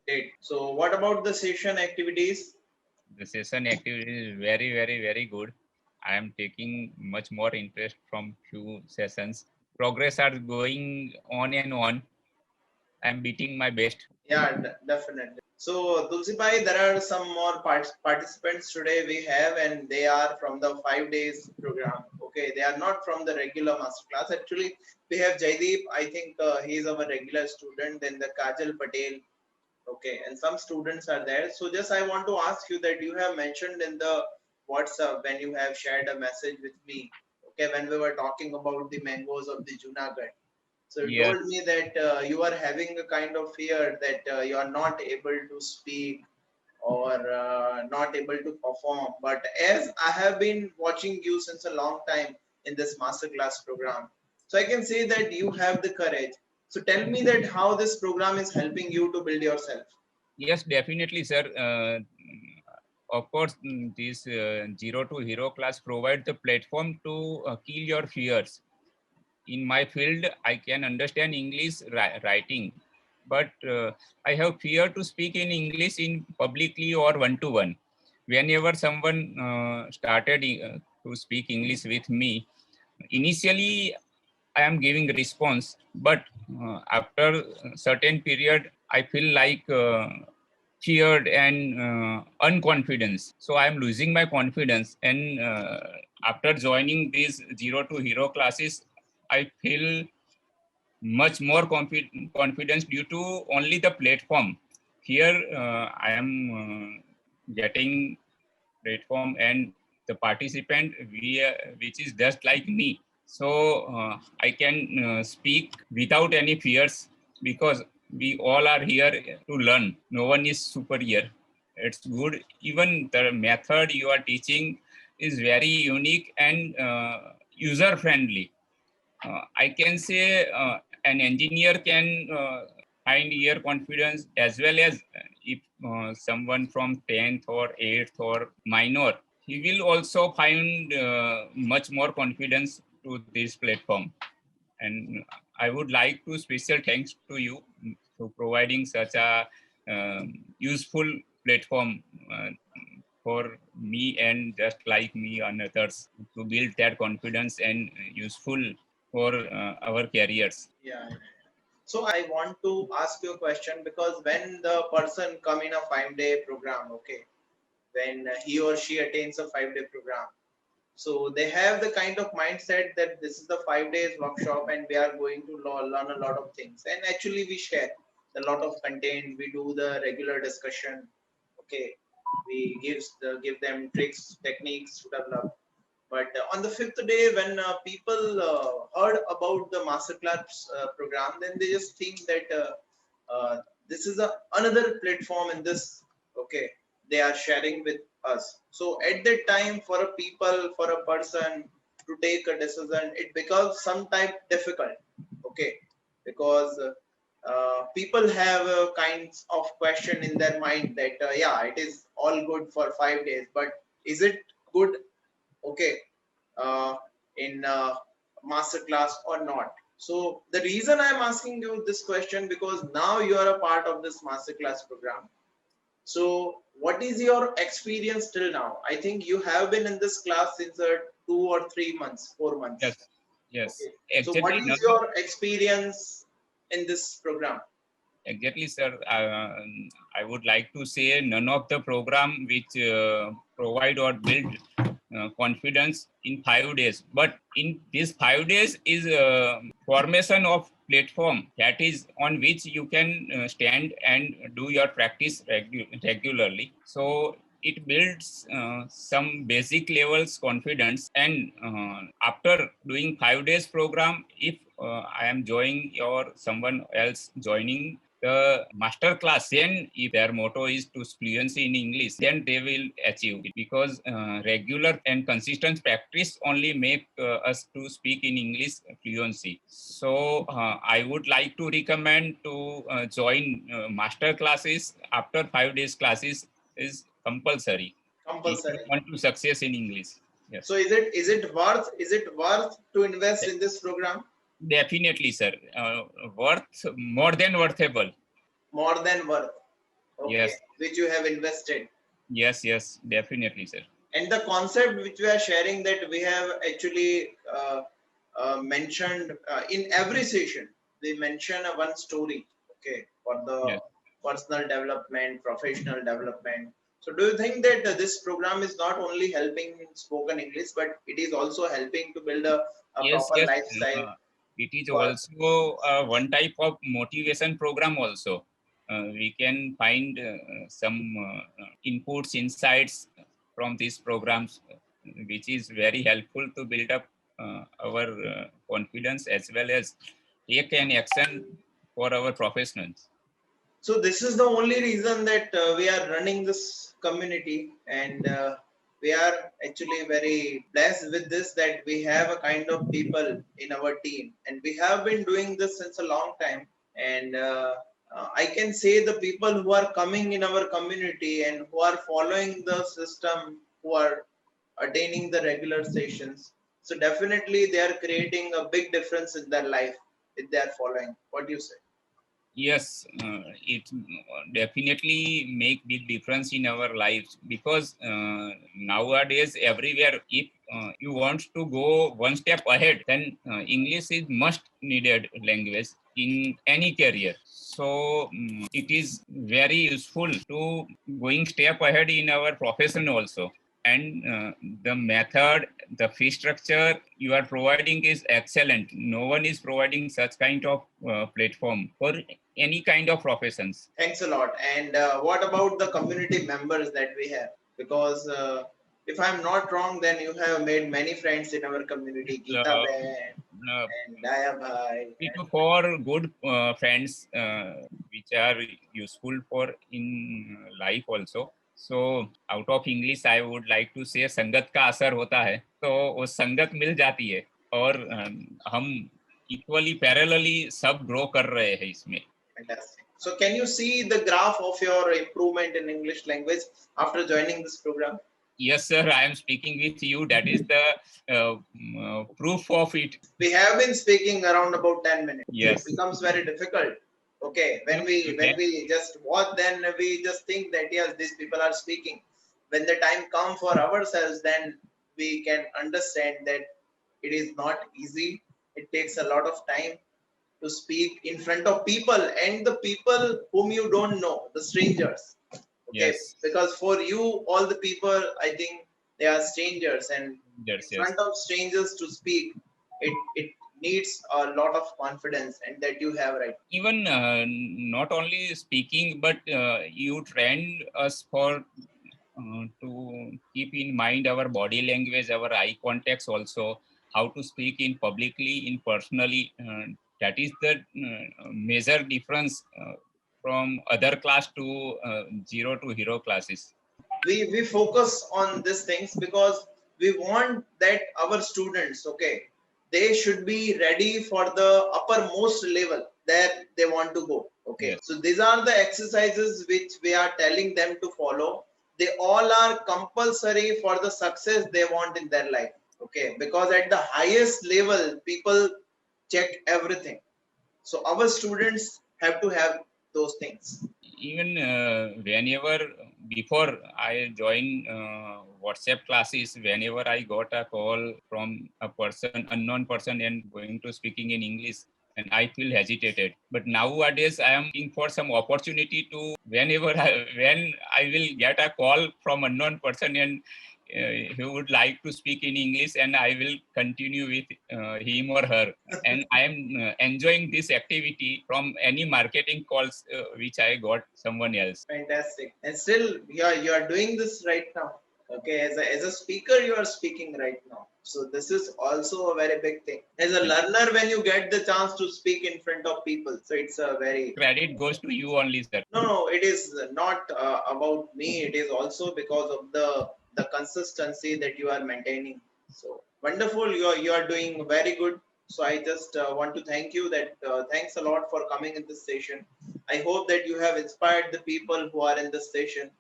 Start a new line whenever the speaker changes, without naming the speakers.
Great. So what about the session activities?
The session activity is very, very, very good. I am taking much more interest from few sessions. Progress are going on and on. I am beating my best.
Yeah, definitely. So Tulsi Bhai, there are some more participants today we have, and they are from the 5 days program. Okay, they are not from the regular masterclass. Actually, we have Jaideep. I think he is our regular student. Then the Kajal Patel. Okay, and some students are there. So just I want to ask you that you have mentioned in the WhatsApp when you have shared a message with me. Okay, when we were talking about the mangoes of the Junagadh. So you
Yes,
told me that you are having a kind of fear that you are not able to speak or not able to perform. But as I have been watching you since a long time in this masterclass program, so I can say that you have the courage. So tell me that how this program is helping you to build yourself.
yes, definitely, sir. Of course, this Zero to Hero class provide the platform to kill your fears. In my field, I can understand English writing, but I have fear to speak in English in publicly or one-to-one. Whenever someone started to speak English with me, initially I am giving response, but after a certain period, I feel like feared and unconfidence. So I am losing my confidence. And after joining these Zero to Hero classes, I feel much more confidence due to only the platform. Here, I am getting platform and the participant which is just like me. So I can speak without any fears because we all are here to learn. No one is superior. It's good. Even the method you are teaching is very unique and user friendly. I can say an engineer can find your confidence as well as if someone from 10th or 8th or minor, he will also find much more confidence to this platform. And I would like to special thanks to you for providing such a useful platform for me and just like me and others to build that confidence and useful for our careers.
Yeah. So I want to ask you a question because when the person come in a 5 day program, okay, when he or she attains a 5 day program, so they have the kind of mindset that this is the 5 days workshop and we are going to learn a lot of things. And actually, we share a lot of content. We do the regular discussion. Okay, we give them tricks, techniques to develop. But on the fifth day, when people heard about the masterclass program, then they just think that this is another platform in this. Okay, they are sharing with us. So at that time, for a people, for a person to take a decision, it becomes sometimes difficult. Okay, because people have kinds of question in their mind that yeah, it is all good for 5 days, but is it good? Okay, uh, in masterclass or not. So the reason I'm asking you this question because now you are a part of this masterclass program. So what is your experience till now? I think you have been in this class since 2 or 3 months, 4 months.
Yes, yes,
Okay. So what
exactly.
is your experience in this program?
Exactly, sir. I would like to say none of the program which provide or build confidence in 5 days. But in these 5 days is formation of platform that is on which you can stand and do your practice regularly. So it builds some basic levels confidence. And after doing 5 days program, if I am joining or someone else joining the master class, then if their motto is to fluency in English, then they will achieve it because regular and consistent practice only make us to speak in English fluency. So I would like to recommend to join master classes after 5 days classes is compulsory if you
Compulsory.
want to success in English.
So
Yes,
is it worth to invest in this program?
definitely, sir. Worth more than worthable.
More than worth. okay,
Yes.
which you have invested.
Yes. Yes. Definitely, sir.
And the concept which we are sharing, that we have actually mentioned in every session, we mention one story, okay, for the
Yes.
personal development, professional development. So do you think that this program is not only helping in spoken English, but it is also helping to build a
Yes.
proper
Yes.
lifestyle
It is
for?
also one type of motivation program also. We can find some inputs, insights from these programs, which is very helpful to build up our confidence as well as take an action for our professionals.
So this is the only reason that we are running this community, and we are actually very blessed with this, that we have a kind of people in our team, and we have been doing this since a long time. And I can say the people who are coming in our community and who are following the system, who are attaining the regular sessions, so definitely they are creating a big difference in their life if they are following. What do you say?
Yes, it definitely make big difference in our lives because nowadays everywhere, if you want to go one step ahead, then English is must needed language in any career. So it is very useful to going step ahead in our profession also. And the method, the fee structure you are providing is excellent. No one is providing such kind of platform for any kind of professions.
Thanks a lot. And what about the community members that we have? Because if I'm not wrong, then you have made many friends in our community, Geeta
Uh,
Ben
uh,
and Daya Bhai.
Three
And
to four good friends which are useful for in life also. So out of English I would like to say संगत का असर होता है, तो वो संगत मिल जाती है और हम इक्वली पैरेलली सब ग्रो कर रहे हैं इसमें.
fantastic. So can you see the graph of your improvement in English language after joining this program?
Yes, sir, I am speaking with you. That is the proof of it.
We have been speaking around about 10 minutes. It
Yes.
becomes very difficult. Okay,
No,
when we just watch, then we just think that yes, these people are speaking. When the time comes for ourselves, then we can understand that it is not easy. It takes a lot of time to speak in front of people, and the people whom you don't know, the strangers. Okay,
yes,
because for you, all the people, I think they are strangers, and in
yes, yes.
front of strangers to speak, it needs a lot of confidence, and that you have, right?
Even not only speaking, but you trained us for to keep in mind our body language, our eye contacts also, how to speak in publicly, in personally. That is the major difference from other class to zero to hero classes.
We focus on these things because we want that our students, okay, they should be ready for the uppermost level that they want to go. Okay,
Yes,
so these are the exercises which we are telling them to follow. They all are compulsory for the success they want in their life. Okay, because at the highest level people check everything, so our students have to have those things.
even whenever before I joined WhatsApp classes, whenever I got a call from a person, unknown person, and going to speaking in English, and I feel hesitated. But nowadays I am looking for some opportunity to when I will get a call from unknown person and he would like to speak in English, and I will continue with him or her. And I am enjoying this activity from any marketing calls which I got someone else.
Fantastic. And still, you are doing this right now. Okay, as a speaker, you are speaking right now. So this is also a very big thing. As a learner, when you get the chance to speak in front of people, so it's a very
Credit goes to you only, sir.
no. It is not about me. It is also because of the consistency that you are maintaining. So wonderful. You are doing very good. So I just want to thank you. That thanks a lot for coming in this session. I hope that you have inspired the people who are in this session.